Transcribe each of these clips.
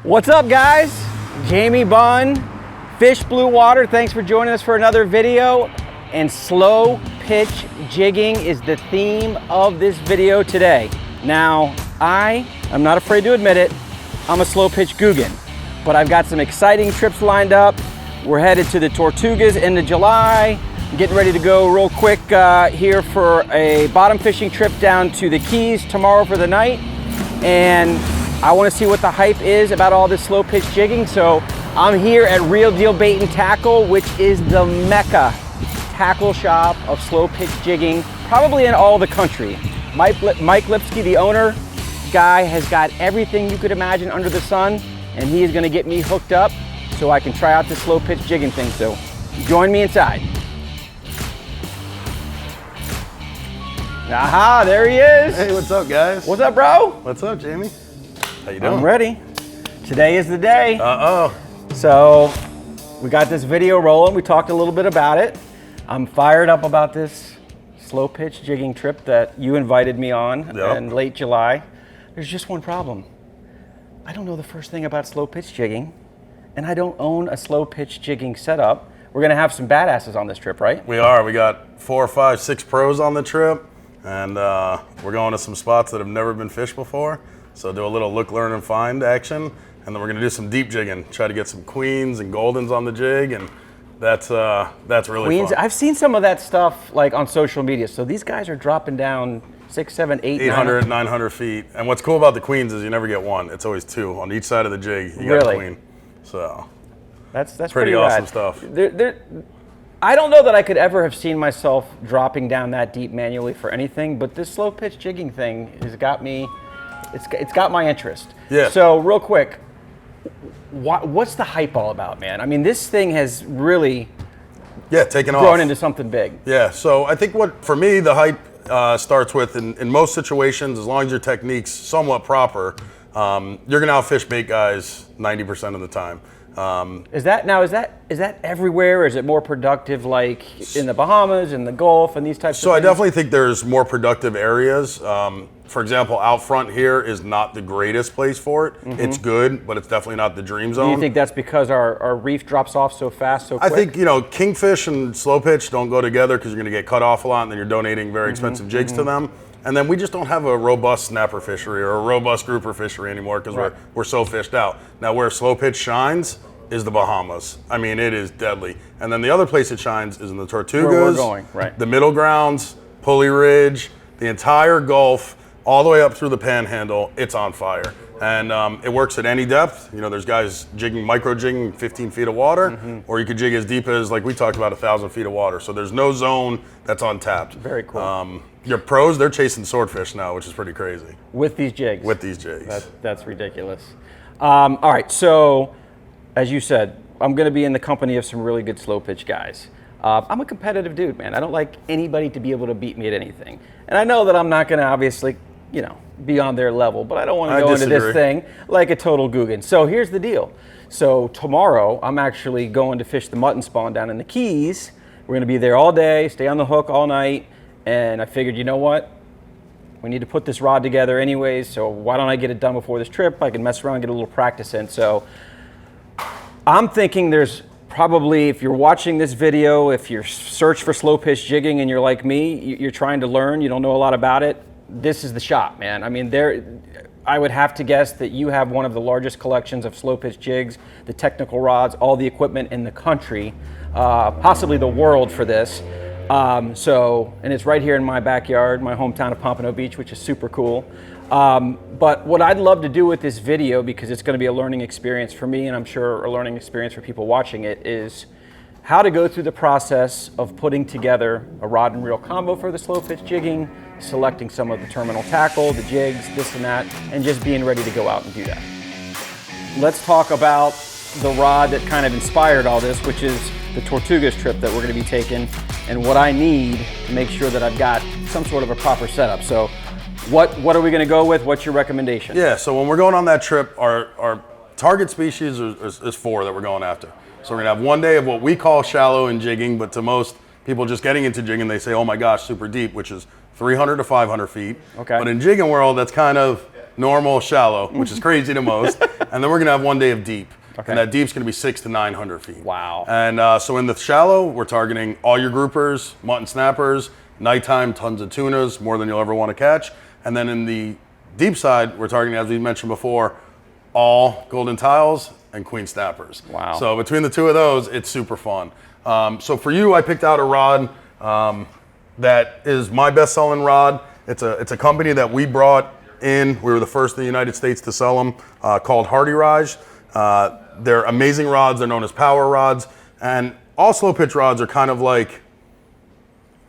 What's up, guys? Jamie Bunn, Fish Blue Water. Thanks for joining us for another video. And slow pitch jigging is the theme of this video today. Now, I'm not afraid to admit it, I'm a slow pitch Googan, but I've got some exciting trips lined up. We're headed to the Tortugas end of July. Getting ready to go real quick here for a bottom fishing trip down to the Keys tomorrow for the night. And I want to see what the hype is about all this slow pitch jigging. So I'm here at Real Deal Bait and Tackle, which is the mecca tackle shop of slow pitch jigging, probably in all the country. Mike Lipski, the owner guy, has got everything you could imagine under the sun, and he is going to get me hooked up so I can try out this slow pitch jigging thing. So join me inside. Aha, there he is. Hey, what's up, guys? What's up, bro? What's up, Jamie? How you doing? I'm ready. Today is the day. Uh-oh. So we got this video rolling. We talked a little bit about it. I'm fired up about this slow pitch jigging trip that you invited me on in late July. There's just one problem. I don't know the first thing about slow pitch jigging, and I don't own a slow pitch jigging setup. We're gonna have some badasses on this trip, right? We are. We got 4, 5, 6 pros on the trip, and we're going to some spots that have never been fished before. So do a little look, learn, and find action, and then we're gonna do some deep jigging. Try to get some queens and goldens on the jig, and that's really queens, fun. I've seen some of that stuff like on social media. So these guys are dropping down 6, 7, 8, 800, 900 feet. And what's cool about the queens is you never get one. It's always 2 on each side of the jig. You got a queen. So that's pretty awesome rad stuff. I don't know that I could ever have seen myself dropping down that deep manually for anything, but this slow pitch jigging thing has got me. It's got my interest. Yeah. So real quick, what's the hype all about, man? I mean, this thing has really taken off. Grown into something big. Yeah. So I think for me, the hype starts with in most situations, as long as your technique's somewhat proper, you're gonna outfish bait guys 90% of the time. Is that everywhere? Or is it more productive like in the Bahamas, in the Gulf, and these types of things? So I definitely think there's more productive areas. For example, out front here is not the greatest place for it. Mm-hmm. It's good, but it's definitely not the dream zone. Do you think that's because our reef drops off so fast, so quick? I think, kingfish and slow pitch don't go together because you're gonna get cut off a lot and then you're donating very expensive jigs to them. And then we just don't have a robust snapper fishery or a robust grouper fishery anymore because we're so fished out. Now where slow pitch shines is the Bahamas. I mean, it is deadly. And then the other place it shines is in the Tortugas, where we're going, right. The middle grounds, Pulley Ridge, the entire Gulf, all the way up through the Panhandle. It's on fire. And it works at any depth. There's guys jigging, micro jigging 15 feet of water, or you could jig as deep as, like we talked about, 1,000 feet of water. So there's no zone that's untapped. Very cool. Your pros, they're chasing swordfish now, which is pretty crazy. With these jigs. With these jigs. That's ridiculous. All right, so as you said, I'm gonna be in the company of some really good slow pitch guys. I'm a competitive dude, man. I don't like anybody to be able to beat me at anything. And I know that I'm not gonna obviously, be on their level, but I don't want to go into this thing like a total Googan. So here's the deal. So tomorrow, I'm actually going to fish the mutton spawn down in the Keys. We're gonna be there all day, stay on the hook all night, and I figured, you know what? We need to put this rod together anyways, so why don't I get it done before this trip? I can mess around, get a little practice in. So I'm thinking there's probably, if you're watching this video, if you're search for slow pitch jigging and you're like me, you're trying to learn, you don't know a lot about it, this is the shop, man. I mean, I would have to guess that you have one of the largest collections of slow pitch jigs, the technical rods, all the equipment in the country, possibly the world for this. And it's right here in my backyard, my hometown of Pompano Beach, which is super cool. But what I'd love to do with this video, because it's gonna be a learning experience for me, and I'm sure a learning experience for people watching it, is how to go through the process of putting together a rod and reel combo for the slow pitch jigging, selecting some of the terminal tackle, the jigs, this and that, and just being ready to go out and do that. Let's talk about the rod that kind of inspired all this, which is the Tortugas trip that we're gonna be taking, and what I need to make sure that I've got some sort of a proper setup. So what are we gonna go with? What's your recommendation? Yeah, so when we're going on that trip, our target species is 4 that we're going after. So we're gonna have one day of what we call shallow and jigging, but to most people just getting into jigging, they say, oh my gosh, super deep, which is 300 to 500 feet. Okay. But in jigging world, that's kind of normal, shallow, which is crazy to most. And then we're gonna have 1 day of deep. Okay. And that deep's gonna be 600 to 900 feet. Wow. And so in the shallow, we're targeting all your groupers, mutton snappers, nighttime, tons of tunas, more than you'll ever want to catch. And then in the deep side, we're targeting, as we mentioned before, all golden tiles and queen snappers. Wow. So between the two of those, it's super fun. So for you, I picked out a rod that is my best-selling rod. It's a company that we brought in. We were the first in the United States to sell them, called Hardy Rise. They're amazing rods. They're known as power rods. And all slow pitch rods are kind of like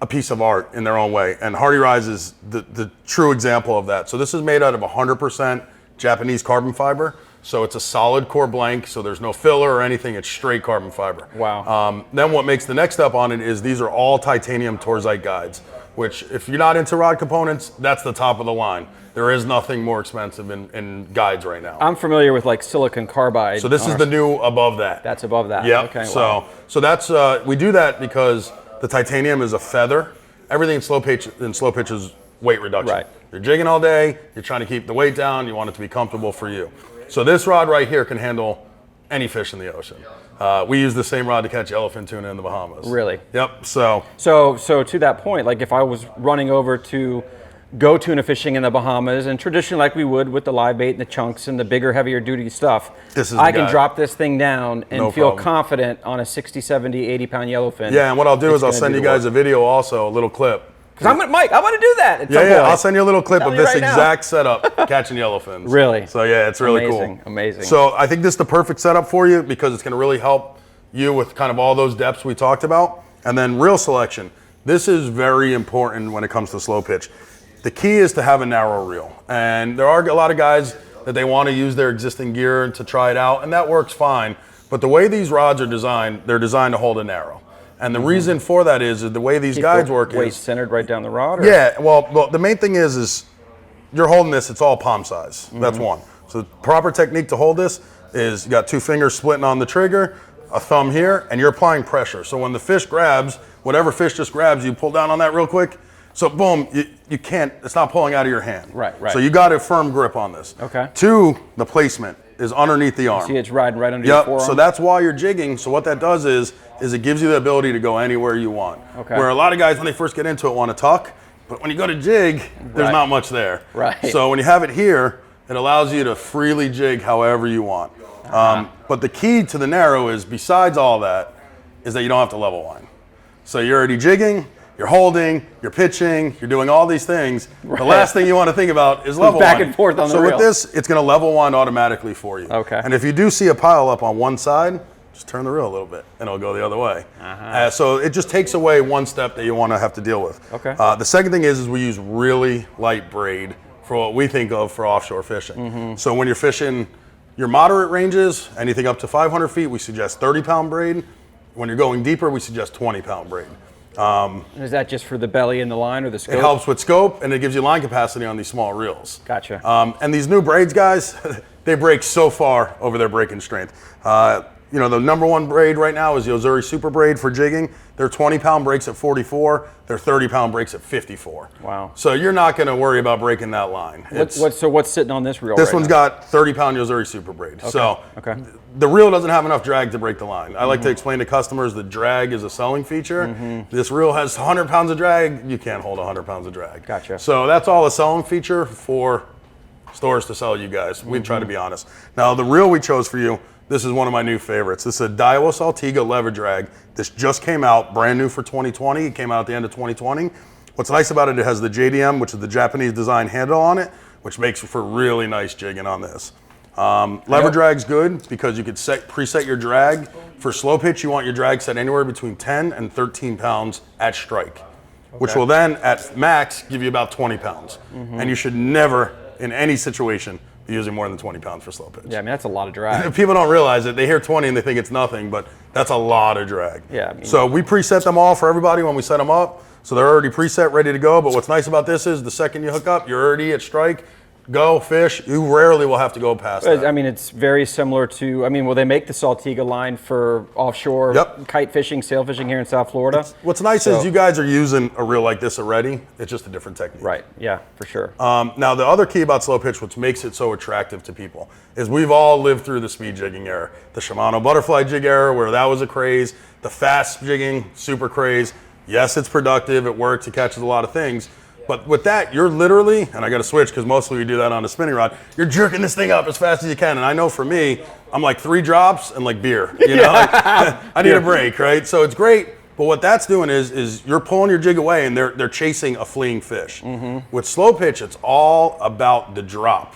a piece of art in their own way. And Hardy Rise is the true example of that. So this is made out of 100% Japanese carbon fiber. So it's a solid core blank, so there's no filler or anything. It's straight carbon fiber. Wow. Then what makes the next step on it is these are all titanium Torzite guides, which if you're not into rod components, that's the top of the line. There is nothing more expensive in guides right now. I'm familiar with like silicon carbide. So this is the new above that. That's above that. Yep. Okay. So Wow. so that's we do that because the titanium is a feather. Everything in slow pitch is weight reduction. Right. You're jigging all day. You're trying to keep the weight down. You want it to be comfortable for you. So this rod right here can handle any fish in the ocean. We use the same rod to catch yellowfin tuna in the Bahamas. Really? Yep. So to that point, like if I was running over to go tuna fishing in the Bahamas, and traditionally like we would with the live bait and the chunks and the bigger, heavier duty stuff, I can drop this thing down and feel confident on a 60, 70, 80 pound yellowfin. Yeah, and what I'll do is I'll send you guys a video also, a little clip. Because I want to do that at some point. I'll send you a little clip of this right exact setup, catching yellowfins. Really? So yeah, it's really Amazing, cool. amazing. So I think this is the perfect setup for you because it's going to really help you with kind of all those depths we talked about. And then reel selection. This is very important when it comes to slow pitch. The key is to have a narrow reel. And there are a lot of guys that they want to use their existing gear to try it out, and that works fine. But the way these rods are designed, they're designed to hold a narrow. And the reason for that is the way these guides work weight is centered right down the rod? Or? Yeah, well, the main thing is you're holding this, it's all palm size. That's one. So the proper technique to hold this is you got 2 fingers splitting on the trigger, a thumb here, and you're applying pressure. So when the fish grabs, whatever fish just grabs, you pull down on that real quick. So boom, you can't, it's not pulling out of your hand. Right. So you got a firm grip on this. Okay. 2, the placement is underneath the arm. See, it's riding right under your forearm? So that's why you're jigging. So what that does is it gives you the ability to go anywhere you want. Okay. Where a lot of guys, when they first get into it, want to tuck, but when you go to jig, there's not much there. Right. So when you have it here, it allows you to freely jig however you want. But the key to the narrow is, besides all that, is that you don't have to level line. So you're already jigging, you're holding, you're pitching, you're doing all these things. Right. The last thing you want to think about is level back wind. and forth on the reel. So with this, it's going to level wind automatically for you. Okay. And if you do see a pile up on one side, just turn the reel a little bit and it'll go the other way. So it just takes away one step that you want to have to deal with. Okay. The second thing is we use really light braid for what we think of for offshore fishing. So when you're fishing your moderate ranges, anything up to 500 feet, we suggest 30-pound braid. When you're going deeper, we suggest 20-pound braid. Is that just for the belly and the line or the scope? It helps with scope, and it gives you line capacity on these small reels. Gotcha. And these new braids, guys, they break so far over their breaking strength. You know, the number one braid right now is the Ozuri Super Braid for jigging. They're 20-pound breaks at 44. They're 30-pound breaks at 54. Wow. So you're not going to worry about breaking that line. So what's sitting on this reel? This right one's now? got 30-pound Ozuri Super Braid. Okay. So okay. The reel doesn't have enough drag to break the line. I like to explain to customers that drag is a selling feature. This reel has 100 pounds of drag. You can't hold 100 pounds of drag. Gotcha. So that's all a selling feature for stores to sell you guys. We try to be honest. Now the reel we chose for you, this is one of my new favorites. This is a Daiwa Saltiga lever drag. This just came out, brand new for 2020. It came out at the end of 2020. What's nice about it, it has the JDM, which is the Japanese design handle on it, which makes for really nice jigging on this. Lever drag's good because you could preset your drag. For slow pitch, you want your drag set anywhere between 10 and 13 pounds at strike, which will then at max give you about 20 pounds. And you should never, in any situation, be using more than 20 pounds for slow pitch. Yeah, I mean, that's a lot of drag. People don't realize it. They hear 20 and they think it's nothing, but that's a lot of drag. Yeah. I mean, so we preset them all for everybody when we set them up. So they're already preset, ready to go. But what's nice about this is the second you hook up, you're already at strike. go fish. You rarely will have to go past that. I mean, it's very similar to, I mean, will they make the Saltiga line for offshore kite fishing, sail fishing here in South Florida? What's nice is you guys are using a reel like this already. It's just a different technique. Right, yeah, for sure. Now, the other key about slow pitch, which makes it so attractive to people, is we've all lived through the speed jigging era. The Shimano butterfly jig era, where that was a craze. The fast jigging, super craze. Yes, it's productive, it works, it catches a lot of things. But with that, you're literally, and I got to switch because mostly we do that on a spinning rod, you're jerking this thing up as fast as you can. And I know for me, I'm like 3 drops and like beer, you know? I need a break, right? So it's great. But what that's doing is you're pulling your jig away and they're chasing a fleeing fish. With slow pitch, it's all about the drop.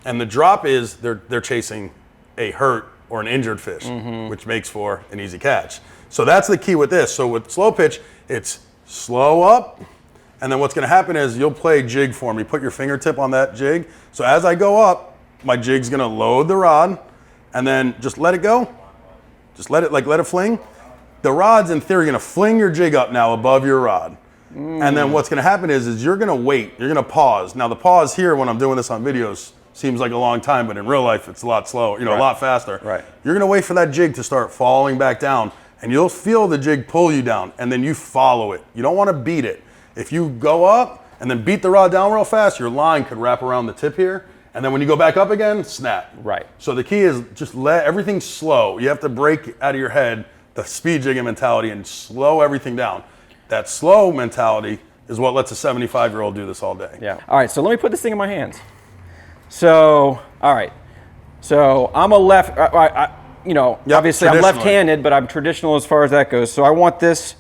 And the drop is they're chasing a hurt or an injured fish, which makes for an easy catch. So that's the key with this. So with slow pitch, it's slow up. And then what's going to happen is you'll play jig for me. Put your fingertip on that jig. So as I go up, my jig's going to load the rod, and then just let it go. Just let it fling. The rod's in theory going to fling your jig up now above your rod. And then what's going to happen is you're going to wait. You're going to pause. Now the pause here when I'm doing this on videos seems like a long time, but in real life it's a lot slower, a lot faster. Right. You're going to wait for that jig to start falling back down, and you'll feel the jig pull you down, and then you follow it. You don't want to beat it. If you go up and then beat the rod down real fast, your line could wrap around the tip here. And then when you go back up again, snap. Right. So the key is just let everything slow. You have to break out of your head the speed jigging mentality and slow everything down. That slow mentality is what lets a 75-year-old do this all day. Yeah. All right, so let me put this thing in my hands. So, all right. So I'm a left, obviously I'm left-handed, but I'm traditional as far as that goes. So I want this.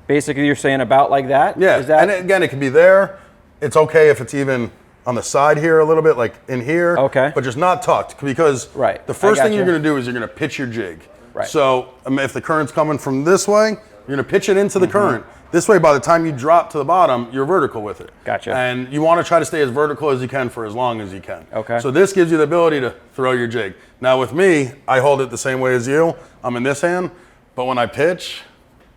Basically, you're saying about like that? Yeah, Is that... and again, it can be there. It's okay if it's even on the side here a little bit, like in here. Okay. But just not tucked, because the first thing you're going to do is you're going to pitch your jig. Right. So if the current's coming from this way, you're going to pitch it into the current. This way, by the time you drop to the bottom, you're vertical with it. Gotcha. And you want to try to stay as vertical as you can for as long as you can. Okay. So this gives you the ability to throw your jig. Now with me, I hold it the same way as you. I'm in this hand, but when I pitch,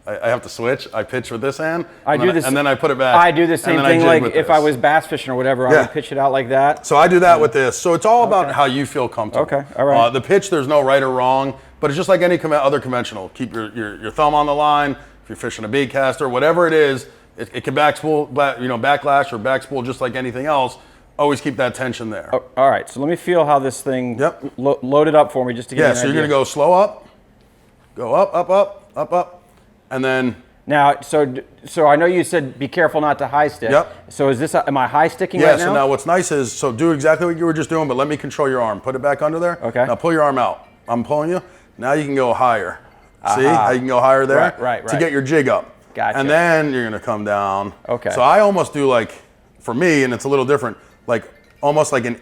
I have to switch. I pitch with this hand, and then I put it back. I do the same thing, like if I was bass fishing or whatever, I would pitch it out like that. So I do that with this. So it's all about how you feel comfortable. Okay, all right. The pitch, there's no right or wrong, but it's just like any other conventional. Keep your thumb on the line. If you're fishing a bait caster, whatever it is, it can backlash or backspool just like anything else. Always keep that tension there. Oh, all right, so let me feel how this thing loaded up for me just to get an idea. So you're going to go slow up, go up, up, up, up, up. And then now, so I know you said be careful not to high stick. Yep. So is this? Am I high sticking right now? Yeah. So now what's nice is do exactly what you were just doing, but let me control your arm. Put it back under there. Okay. Now pull your arm out. I'm pulling you. Now you can go higher. See how you can go higher there? Right. To get your jig up. Gotcha. And then you're gonna come down. Okay. So I almost do like, for me, and it's a little different, like almost like an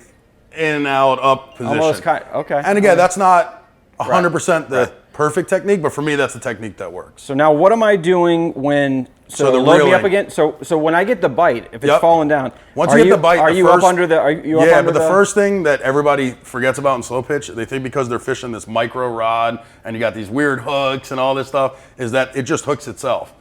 in, out, up position. Almost okay. And again, that's not 100% the perfect technique, but for me, that's the technique that works. So now what am I doing when, the load reeling. me up again? So when I get the bite, if it's falling down, once you get the bite, are you up under the, but the first thing that everybody forgets about in slow pitch, they think because they're fishing this micro rod and you got these weird hooks and all this stuff, is that it just hooks itself.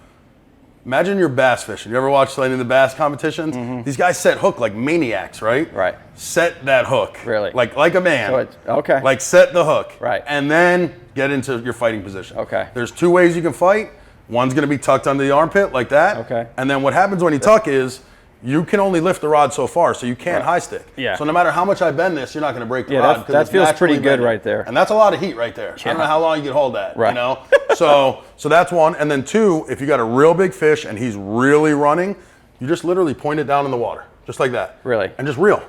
Imagine you're bass fishing. You ever watch any of the bass competitions? These guys set hook like maniacs, right? Right. Set that hook. Really? Like a man. So it's, okay. Like set the hook. Right. And then get into your fighting position. Okay. There's 2 ways you can fight. One's going to be tucked under the armpit like that. Okay. And then what happens when you tuck is you can only lift the rod so far, so you can't high stick. Yeah. So no matter how much I bend this, you're not going to break the rod. That feels pretty good right there. And that's a lot of heat right there. I don't know how long you can hold that. Right. You know? So that's one. And then 2, if you got a real big fish and he's really running, you just literally point it down in the water, just like that. Really? And just reel.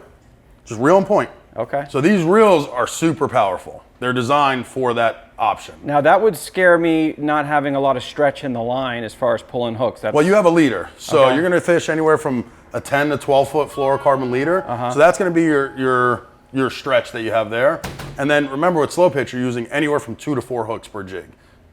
Just reel and point. Okay. So these reels are super powerful. They're designed for that option. Now that would scare me, not having a lot of stretch in the line as far as pulling hooks. Well, you have a leader. So you're going to fish anywhere from a 10 to 12 foot fluorocarbon leader. So that's going to be your stretch that you have there. And then remember with slow pitch, you're using anywhere from 2 to 4 hooks per jig.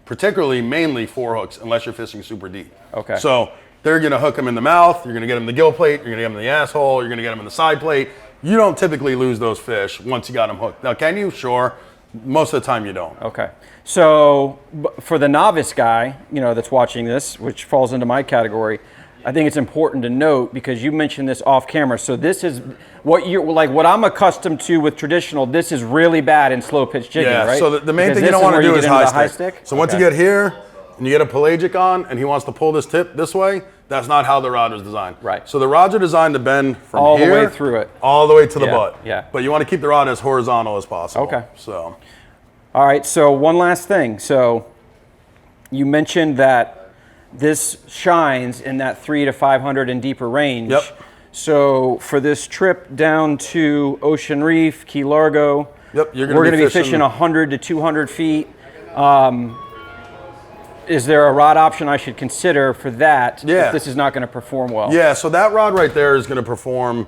Particularly, mainly 4 hooks, unless you're fishing super deep. Okay. So they're going to hook them in the mouth. You're going to get them in the gill plate. You're going to get them in the asshole. You're going to get them in the side plate. You don't typically lose those fish once you got them hooked. Now, can you? Sure. Most of the time you don't. Okay. So for the novice guy, that's watching this, which falls into my category, I think it's important to note because you mentioned this off camera. So this is what you're like. What I'm accustomed to with traditional. This is really bad in slow pitch jigging, right? So the main thing you don't want to do is high stick. So once you get here and you get a pelagic on, and he wants to pull this tip this way, that's not how the rod was designed. Right. So the rods are designed to bend from all here the way through it, all the way to the butt. Yeah. But you want to keep the rod as horizontal as possible. Okay. So. All right. So one last thing. So you mentioned that this shines in that 300 to 500 and deeper range. Yep. So for this trip down to Ocean Reef, Key Largo, yep, we're going to be fishing 100 to 200 feet. Is there a rod option I should consider for that if this is not going to perform well? Yeah, so that rod right there is going to perform,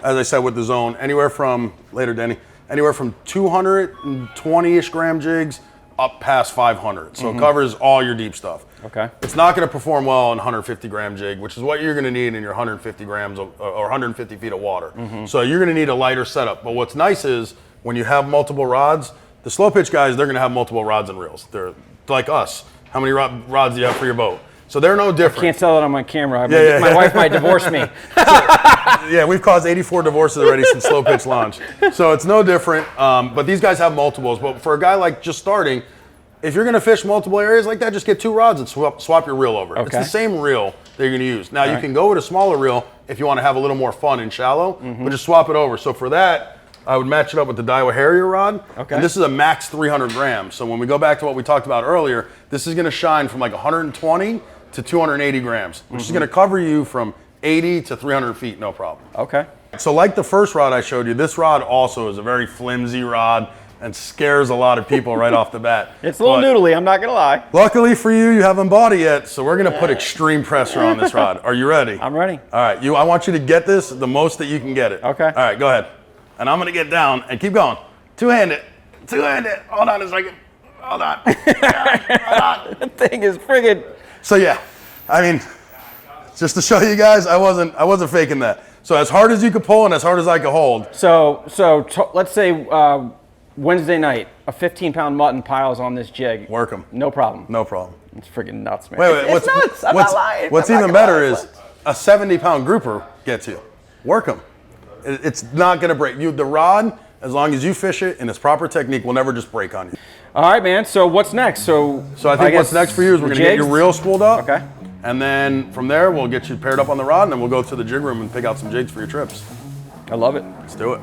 as I said with the zone, anywhere from, later Denny, anywhere from 220-ish gram jigs up past 500. So it covers all your deep stuff. Okay. It's not going to perform well on 150 gram jig, which is what you're going to need in your 150 grams or 150 feet of water. So you're going to need a lighter setup. But what's nice is when you have multiple rods, the slow pitch guys, they're going to have multiple rods and reels. They're like us. How many rods do you have for your boat? So they're no different. I can't tell that on my camera. My wife might divorce me. Yeah, we've caused 84 divorces already since slow pitch launch. So it's no different. But these guys have multiples. But for a guy like just starting, if you're going to fish multiple areas like that, just get 2 rods and swap your reel over. Okay. It's the same reel that you're going to use. Now, you can go with a smaller reel if you want to have a little more fun and shallow, but just swap it over. So for that, I would match it up with the Daiwa Harrier rod. Okay. And this is a max 300 grams. So when we go back to what we talked about earlier, this is going to shine from like 120 to 280 grams, which is going to cover you from 80 to 300 feet, no problem. Okay. So like the first rod I showed you, this rod also is a very flimsy rod and scares a lot of people right off the bat. It's a little noodly, I'm not going to lie. Luckily for you, you haven't bought it yet, so we're going to put extreme pressure on this rod. Are you ready? I'm ready. All right, I want you to get this the most that you can get it. Okay. All right, go ahead. And I'm going to get down and keep going. Two-handed. Hold on a second. Hold on. That thing is friggin'. So yeah, I mean, just to show you guys, I wasn't faking that. So as hard as you could pull and as hard as I could hold. So let's say Wednesday night, a 15-pound mutton piles on this jig. Work them. No problem. No problem. It's friggin' nuts, man. Wait, it's nuts. I'm not lying. What's even better is a 70-pound grouper gets you. Work them. It's not going to break you. The rod, as long as you fish it in its proper technique, will never just break on you. All right, man. So what's next? So I think what's next for you is we're going to get your reel spooled up. Okay. And then from there, we'll get you paired up on the rod, and then we'll go to the jig room and pick out some jigs for your trips. I love it. Let's do it.